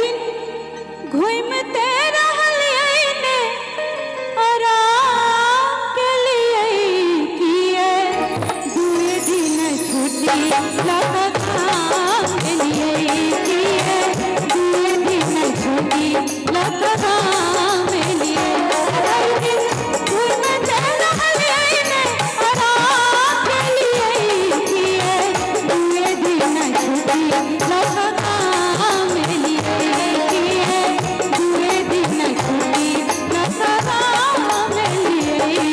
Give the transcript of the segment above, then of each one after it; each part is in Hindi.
दिन घूमते रहलिए ने आराम के लिए किए दुए दिन छुट्टी लगा काम के लिए किए दुए दिन छुट्टी लगा काम के लिए घूमते रहलिए ने आराम के लिए किए दुए दिन छुट्टी लगा काम के लिए किए दुए दिन छुट्टी लगा काम के लिए।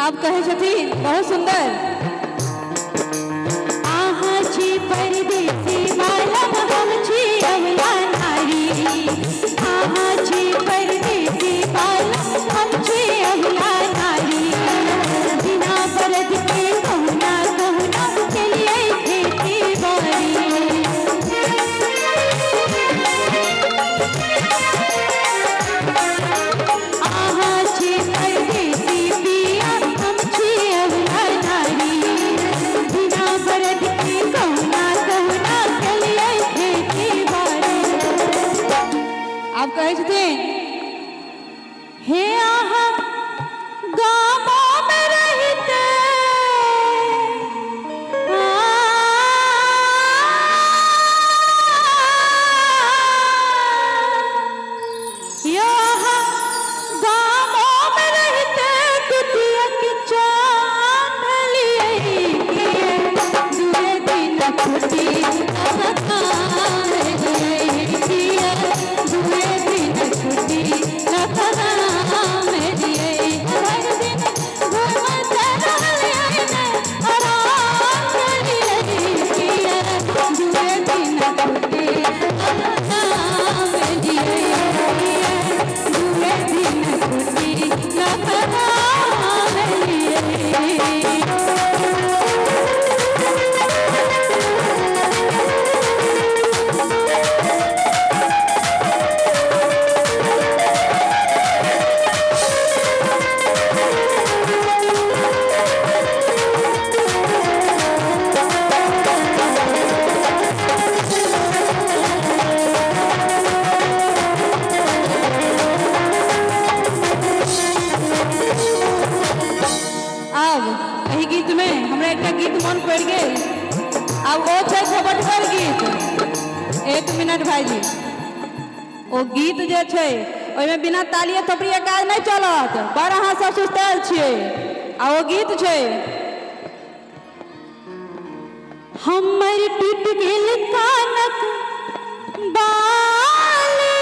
आप कहे छथिन बहुत सुंदर आहा छी परदेसी बालम हम छी अवला नारी आहा छी परदेसी बालम हम छी अवला नारी बिना बरद के कहना कहना के लिए खेती बारी आहा छी परदेसी पिया हम छी अवला नारी बिना बरद के कहना कहना के लिए खेती बारी। आप कहे छथिन हे आहा गामों में रहते यहाँ गामों में रहते कुटिया की चांद लिए किए दुए दिन छुट्टी लगा काम लिए किए दुए दिन छुट्टी लगा काम लिए हर दिन घूमते रहलिए ने आराम के लिए किए दुए दिन छुट्टी लगा काम लिए दुए दिन छुट्टी लगा काम लिए। अब एही गीत में हमरा एक गीत मन पड़ गेल अब वो छै खबटगर गीत। एक मिनट भाईजी ओ गीत जे छै ओहिमे बिना तालिए थपड़िए काज नहीं चलत बड़ अहाँ सब सुस्तायल छियै आ ओ गीत छै हमर टूट गेल कानक बाली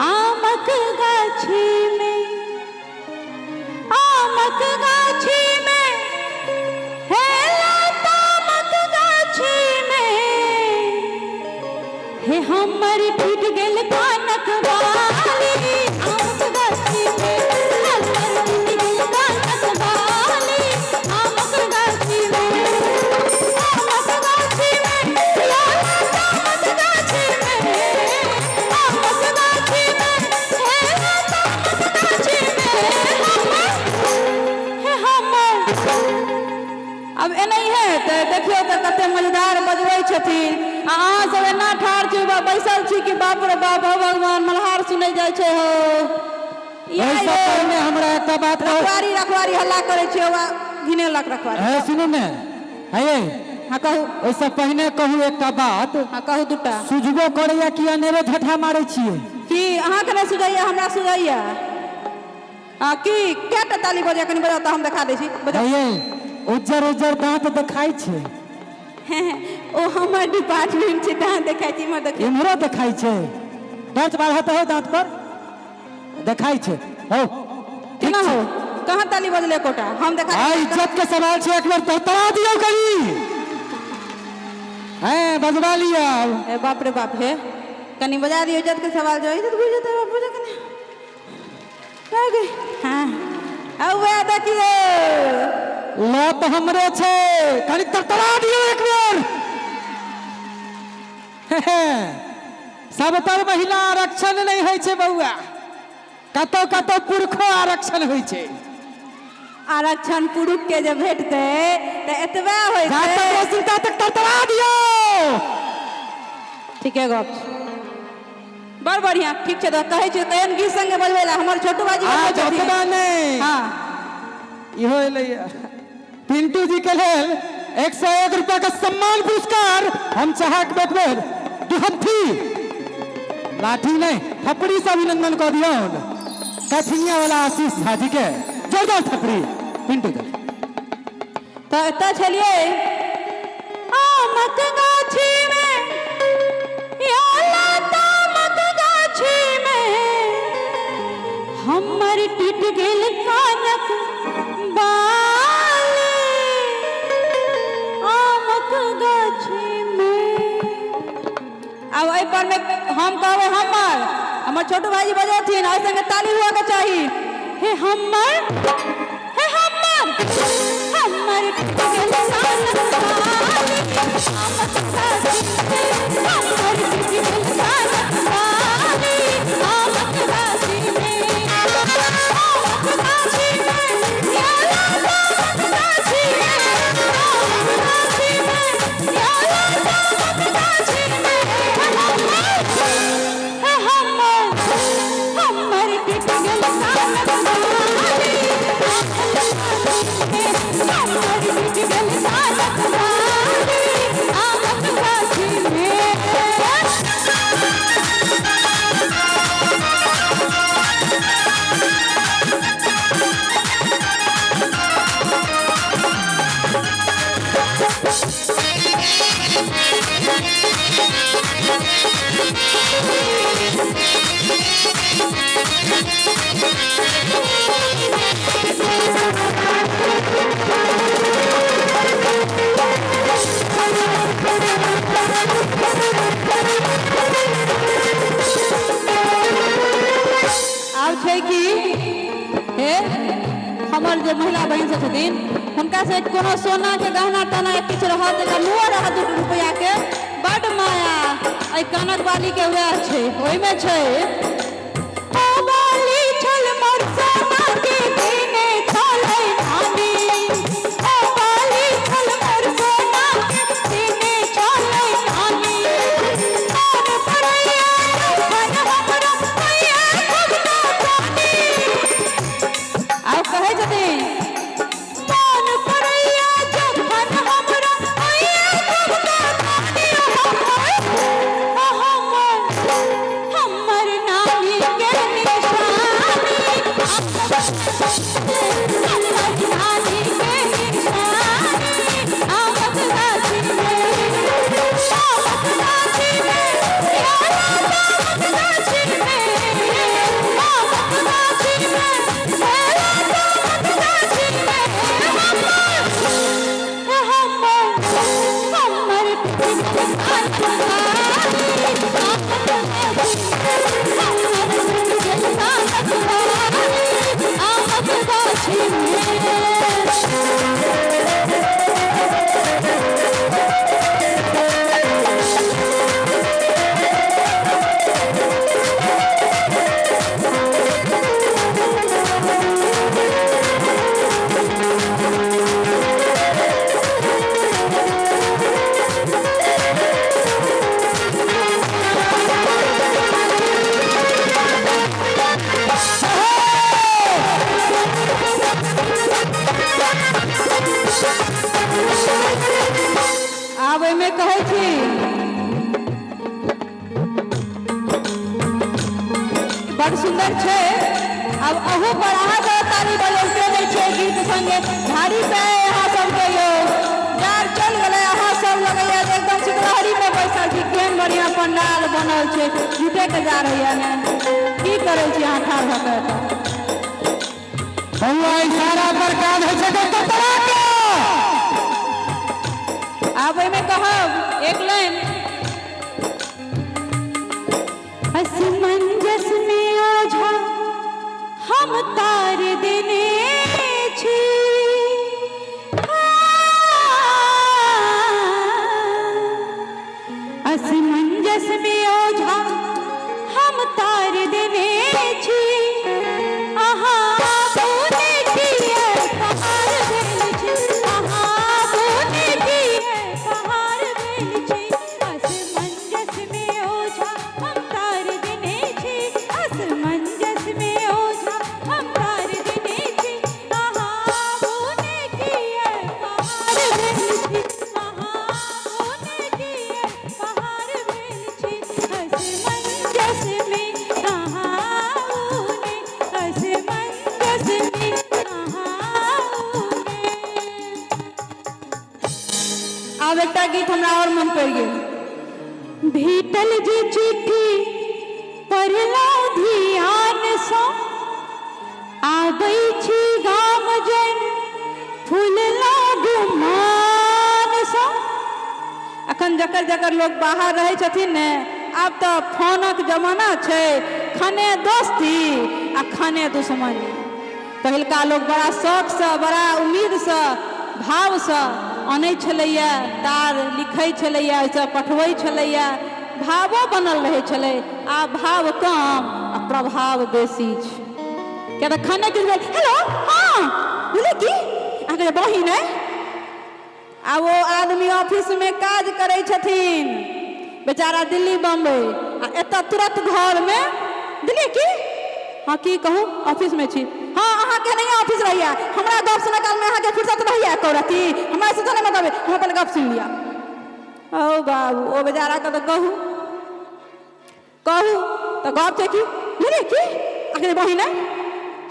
आमक गाछी में आमक गाछी में हे लतामक गाछी में हे हमर टूट गेल कानक बाली आमक गाछी में हमर टूट गेल कानक बाली आमक गाछी में आमक गाछी में लतामक गाछी में आमक गाछी में हे लतामक गाछी में अब एनही है तो देखियो तो कते मजेदार बजबै छथिन आ अहाँ सब एना ठाढ़ छी बैसल छी कि बाप रे बाप हो भगवान मल्हार सुनै जाइ छै हो ऐसा पहले हमरा एक बात रखवारी हल्ला करे छी ओवा घिने लक रखवारी है सुनो ने है हां कहू ओइसे पहले कहू एक बात हां कहू दुटा सुझबो करैया कि अनेरे झठा मारै छियै कि अहाँ के नहीं सुझैया हमरा सुझैया हां की केटा ताली बजे कनी बजाओ त हम देखा दै छी बजाओ है उज्जर उज्जर दांत देखाई छै ओ हमर डिपार्टमेंट छै दांत देखाई छै इमहर देखियो इमहरो देखाई छै दांत बाढ़त हो दांत पर देखाई छै हो केना हो कहाँ ताली बजले कोटा हम देखा आ इज्जत के सवाल छे, एक बार तड़तड़ा दियो कनी। हैं बजवा लिया। ए बाप रे बाप है, कनी बजा दियो इज्जत के सवाल जो इज्जत बुझ जाता है बाप बुझा कनी रह गई। हां अब वे देखिए लो तो हमरे छे, कनी तड़तड़ा दियो एक बार। सब तर महिला आरक्षण नहीं है छे बउआ, कतो कतो पुरखो आरक्षण होई छे। आरक्षण पुरुष के जब भेटते तो एतबे होय छै। जात रोसिता तक तड़तड़ा दियो। ठीक है गप बड़ बढ़िया ठीक छै। तो कहै छै तयन गीत संगे बजबैला हमर छोटू बाजी आ जतबा नहीं। हां इहो एलैया पिंटू जी के लेल 101 रुपया का सम्मान पुरस्कार हम चाहक बेकबेर दुहत्थी लाठी नहीं थपड़ी से अभिनंदन कर दियो। कठिनिया वाला आशीष झा जी के जोरदार थपड़ी पिंटू जी। तो एता छलिए आमक गाछी में या लता मक गाछी में हमर टूट गेल कानक बाली आमक गाछी में। अब एहि पर में हम कहबै हमर छोटू भाईजी बजथिन एहि संगे ताली हुआ के चाही। हे हमर टूट गेल कानक बाली आमक गाछी में हमर टूट गेल कानक बाली आमक गाछी में। आमक गाछी में या लता मक गाछी में आमक गाछी में या लता मक गाछी में हमर टूट गेल कानक बाली हमर टूट गेल कानक बाली आमक गाछी में। आब छै कि हे हमर जे महिला बहन सब छथिन हुनका से कोनो सोना के गहना तना किछु रहत त मुआ रहत 2 रुपया के बड माया एहि कानक बाली के वह छै। ओहि में छै ओ बाली छल मोर सोना के दिने छलै धानी ओ बाली छल मोर सोना के दिने छलै धानी और परैया मन हमरा होइए खूब नानी। आब कहै छथिन मन परैया जखन हमरा होइए खूब नानी हमर नानी के निशानी हमर नानी के निशानी आमक गाछी में आमक गाछी में या लता मक गाछी में आमक गाछी में या लता मक गाछी में हमर टूट गेल कानक बाली आमक गाछी में हमर टूट गेल कानक बाली आमक गाछी में। आब एहिमे कहै छी बड़ सुंदर छै। अब अहू पर अहाँ सब ताली बजौते नहीं छै गीत संगे झाड़ी पे अहाँ सबके यो जार चल गेलै अहाँ सब लगैया एकदम सिकलहरी पे बैसल छी केहन बढ़िया पंडाल बनल छै झूठे के जा रहैया ने की करै छी अहाँ ठाढ़ भऽ के बउआ इशारा पर कान है जगह तो तड़ाका। अब में कहब एक लाइन असमंजस में ओझा हम तार देने छी असमंजस में ओझा हम तार देने छी आहा बोने की है पहाड़ भेल छी आहा बोने की है पहाड़ भेल छी असमंजस में ओझा हम तार देने छी असमंजस में ओझा हम तार देने छी आहा बोने की है पहाड़ भेल छी आहा बोने की है पहाड़ भेल छी असमंजस में आहा बोने असमंजस में आहा बोने। आब एकटा गीत हमरा और मन पड़ि गेल भीतल जी चिट्ठी पढ़लहुँ ध्यान सँ आबै छी गाम जन फूललहुँ गुमान सँ। अखन जकर जकर लोग बाहर रहै छथिन ने आब तऽ फोनक जमाना छै खने दोस्ती आ खने दुश्मनी। पहिलका लोग बड़ा शौकसँ बड़ा उम्मीदसँ भावसँ आनै छलैया तार लिखै छलैया ओहिसँ पठबै छलैया भावो बनल रहै छलै आ भाव कम आ प्रभाव बेसी छै। क्या तऽ खने किछु भेल हेलो हाँ बोले की अहाँके बहिन है आ वो आदमी ऑफिस में काज करै छथिन बेचारा दिल्ली बम्बई आ एतऽ तुरंत घर में दिल्ली की हाँ की कहूँ ऑफिस में छी हाँ अहाँ के नहीं ऑफिस रहिया हमरा गप सुनय काल में अहाँ के फुर्सत रहिया कौरती हमरा से नहीं मतलब हम अपन गप सुन लिया। ओ बाबू ओ बेचारा के तो कहू तो गप छै की दिल्ली की अहाँके बहिन है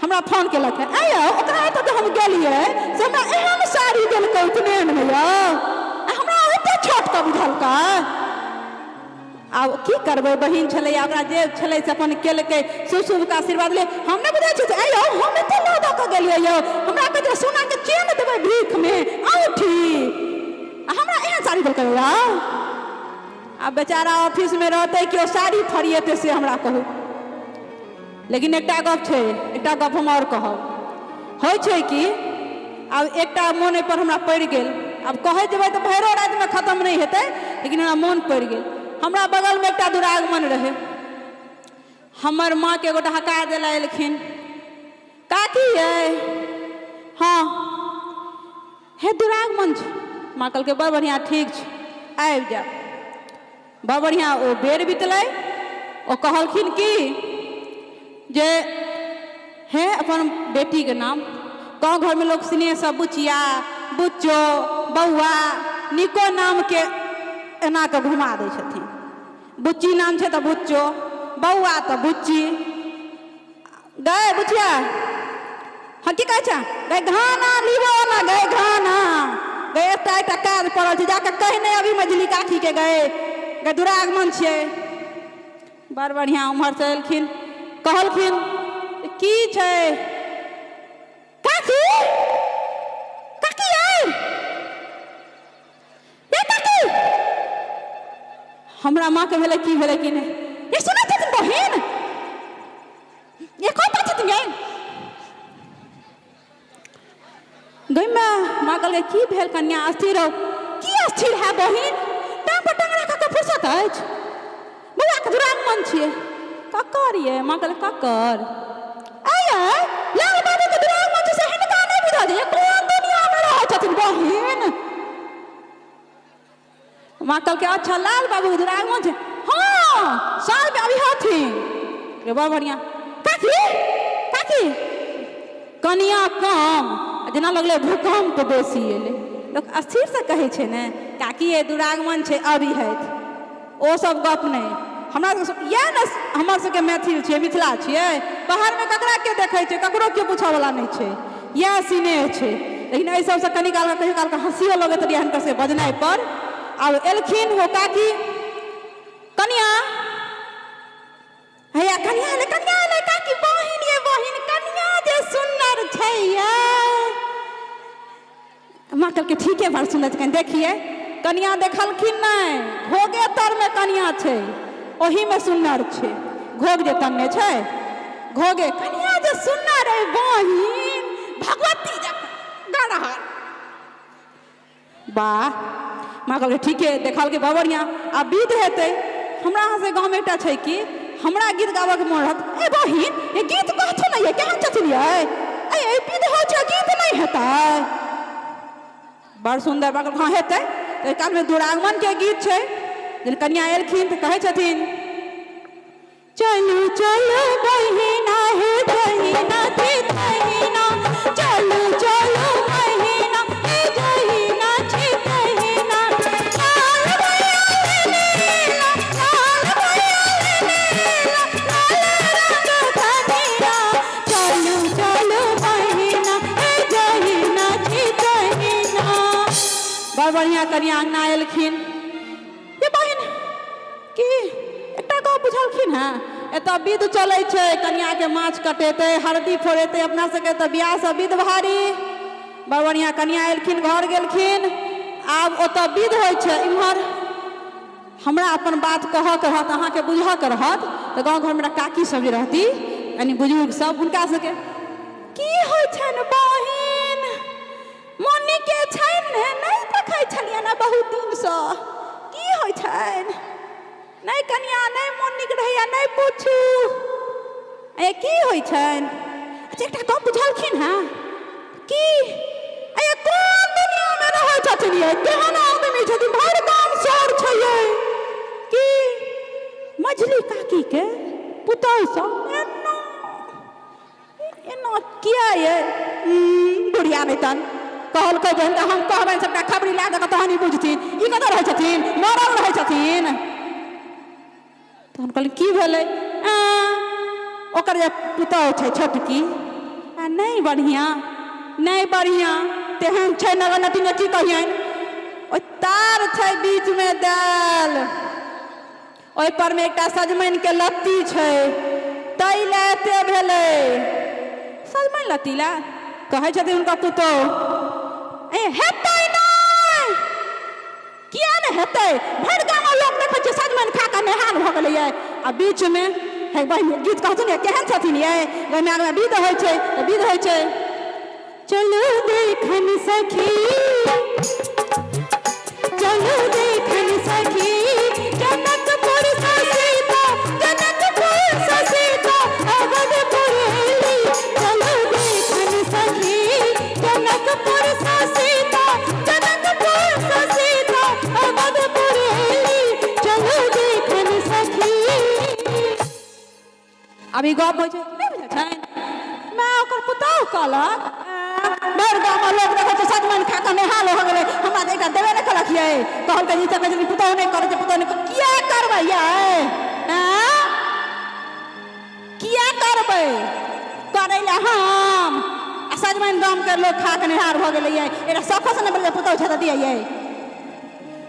हमरा फोन केलक है आयो ओकरा एतऽ जे हम गेलियै से हमरा एहन साड़ी देलकै उपनयन में यौ हमरा ओते छोट के बुझलकै। आब की करबै बहिन छलै ओकरा जे छलै से अपन केलकै शुभ शुभ के आशीर्वाद ले हम नहि बुझै छी आयो हम एते लऽ दऽ कऽ गेलियै यौ हमरा कहै सोना के चेन देबै भीख में औठी आ हमरा एहन साड़ी देलकै यौ। आब बेचारा ऑफिस में रहतै कि ओ साड़ी फरिएतै से हमरा कहू। लेकिन एकटा गप छै एकटा गप हम और कहब होइ छै कि आब एकटा मोन पर हमरा पड़ि गेल आब कहै जेबै तऽ भैरो राति में खत्म नहीं हेतै लेकिन हमरा मोन पड़ि गेल। हमरा बगल में एकटा दुरागमन रहे हमर माँ के एगोटा हकार दिला एलखिन काकी है हाँ हे दुरागमन छै माँ कहलकै बड़ बढ़िया ठीक छै आबि जाओ बड़ बढ़िया ओ बेर बितलै ओ कहलखिन कि जे है अपन बेटी के नाम गाँव घर में लोग स्नेह सब बुचिया बुच्चो बउआ निको नाम के एना के घुमा दै छथिन बुच्ची नाम छै तऽ बुच्चो बउआ तऽ बुच्ची गए बुचिया हाँ की कहै छै गए घाना लीबो ना गए घाना गए एकटा काज पड़ल छै जाके कहि नहीं अभी मझली काकी के गए दुरागमन छियै। बड़ बढ़िया उम्हर से एलखिन कहलखिन की छै काकी काकी ये काकी हमरा माँ के भेलै की भेलै कि नहीं ये सुनै छथिन बहिन ये कोई बात छथिन गई माँ कहलकै की भेल कन्या अस्थिर हो की अस्थिर है बहिन टांग पर टांग रखा के फुर्सत अछि बउआ के दुरागमन छियै ककर ये माँ कहलकै ककर आया लाल बाबू के दुरागमन छै से हिनका नहीं बुझा दे कोन दुनिया में रहै छथिन बहिन। माँ कहलकै अच्छा लाल बाबू के दुरागमन छै हाँ साल में अभी हथिन रे बड़ बढ़िया काकी काकी कनिया कम जेना लगलै भूकंप बेसी एलै लोक अस्थिर से कहै छै ने काकी ये दुरागमन छै अभी हैत ओ सब गप नहीं हमरा इएह ने हमर सबके मैथिल छियै मिथिला छियै बाहर में ककरा के देखै छै ककरो केओ पूछऽ वाला नहीं छै इएह सिनेह छै। लेकिन एहि सबसे कनी काल कहियो काल हंसियो लगैत रहिए हिनकर से बजनाइ पर। आब एलखिन वो काकी कनिया हैया कनिया ले काकी बहिन ये बहिन कनिया जे सुंदर छै भैया माँ कहलकै ठीक है बड़ सुंदर कनि देखिए कनिया देखलखिन नहीं घोगे तर में कनिया छे ओही में सुन्नर छे घोग जे तन्ने छे घोगे कनिया जे सुन्नर है बहिन भगवती गड़हर वाह माँ कहलकै ठीक है देखलकै बबरिया आ विध हेतै हमरा अहाँ से गाँव में एकटा छै कि हमरा गीत गाबऽ के मोन रहत ए बहिन ये गीत कहथुन नहीं केहन छथिन ये ए विध हो छै गीत नहीं हेतै बड़ सुंदर बड़ हाँ हेतै तो काल में दुरागमन के गीत छै जे कन्या एलखिन तो कहै छथिन चलू चलू बहिना हे जहिना थी तहिना चलू चलू बहिना हे जहिना छी तहिना लाल भैया नीला लाल भैया नीला लाल रंग धनिया चलू चलू बहिना हे जहिना छी तहिना बड़ बढ़िया कन्या अंगना एलखिन ये बहिन की एकटा गप बुझलखिन हैं एतऽ विध चलै छै कन्या के माछ कटेतै हरदी फोड़ेतै अपना सबके तऽ बियाह सब विध भारी बड़ बढ़िया कन्या एलखिन घर गेलखिन आब ओतऽ विध होइ छै इम्हर हमरा अपन बात कहऽ के रहत अहाँके बुझऽ के रहत तऽ गाँव घर में काकी सब जे रहती यानी बुजुर्ग सब हुनका सबके की होइ छनि बहिन मोनी के छनि नहीं देखै छलियै ना बहुत दिनसँ की होइ छनि नहीं कन्या नहीं मोन नीक रहैया नहीं पूछू ए की होइ छनि अच्छा एकटा गप बुझलखिन हैं की ए कोन दुनिया में रहै छथिन ये केहन आदमी छथिन भर गाम शहर छै ये की मझली काकी के पुतौह सब एना किया ये बुढ़िया नहीं तन कहलकै जे हम कहबनि सबटा खबरी ला दऽ कऽ तहन ई बुझथिन ई कतऽ रहै छथिन मरल रहै छथिन तहन कहलियै की भेलै ओकर जे पुतौह छै छोटकी आ नहीं बढ़िया तेहन छै नगर नटी ने की कहियनि ओहि तार छै बीच में देल ओहि पर में एकटा सजमनि के लत्ती छै तै ले एते भेलै सजमनि लत्ती ला कहै छथिन हुनका पुतौह ए हेतै नहि किया नहि हेतै भरि गाम लोक देखै छै सजमनि खा कऽ नेहान भऽ गेलै आ बीच में हे बहिन गीत कहथुन केहन छथिन ये गाम में विध होइ छै तऽ विध होइ छै चलू देखन सखी चलू देखन सखी जनकपुर सँ सीता जनकपुर सँ सीता अवधपुर एली चलू देखन सखी जनकपुर सँ सीता जनकपुर सँ सीता अवधपुर एली चलू देखन सखी अभी गप होइ छै नहि बुझै छनि मैं ओकर पुतौह कहलक भरि गाम लोक देखै छै सजमनि खा कऽ नेहाल हो गेलै हमरा तऽ एकटा देबे नहि कहलक ये कहलकै ई सब कहै पुतौह नहि करै छै पुतौह नहि किया करबै ये किया करबै करै लए हम आ सजमनि गाम के लोक खा कऽ नेहार भऽ गेलै ये एकटा सफो से नहि बोलै पुतौह छै तऽ दियै ये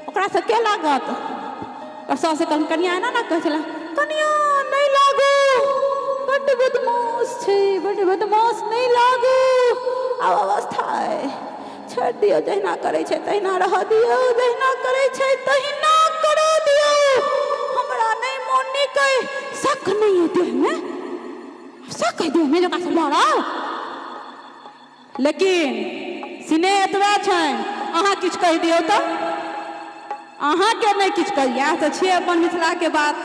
ओकरा से के लागत और सास से कनिया एना ने कहै छलै कनिया नहीं लागू बड्ड बदमाश छै बड्ड बदमाश नहीं लागू आब अवस्था है छोड़ दियो जहिना करे छै तहिना रह दियो जहिना करे छै तहिना कर दियो हमरा नहीं मोन नीक शक नहीं है देह में शक है देह में जो कासे मारा लेकिन सिने एतबे छनि अहाँ किछु कहि दियौ तऽ अहाँके नहीं किछु कहिए इएह तऽ छियै अपन मिथिला के बात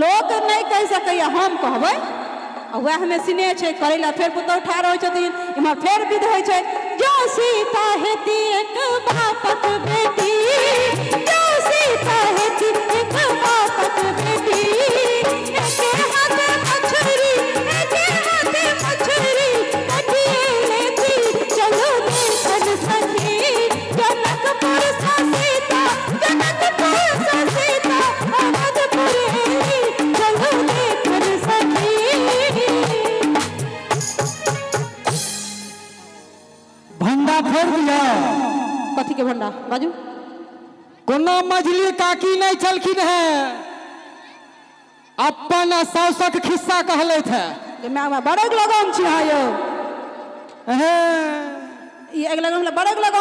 लोक नहीं कहि सकैया हम कहबै वह में सिने छै करै ला फेर पुतौह ठाढ़ होइ छथिन इम्हर फेर विध होइ छै जो सीता हेती एक बापक बेटी जो सीता हेती एक बापक बेटी एके हाथे मछरी एके हाथे मछरी कटिए लेती चलो देखन सखी जनकपुर सँ सीता जनकपुर सँ सीता अवधपुर एली चलो देखन सखी भंडा फोड़ दिया कथी के भंडा बाजू कोनो मझली काकी नहीं चलखिन है अपन सासक खिस्सा कहले थे मैं बड़े लगन छी यौ अगला बड़े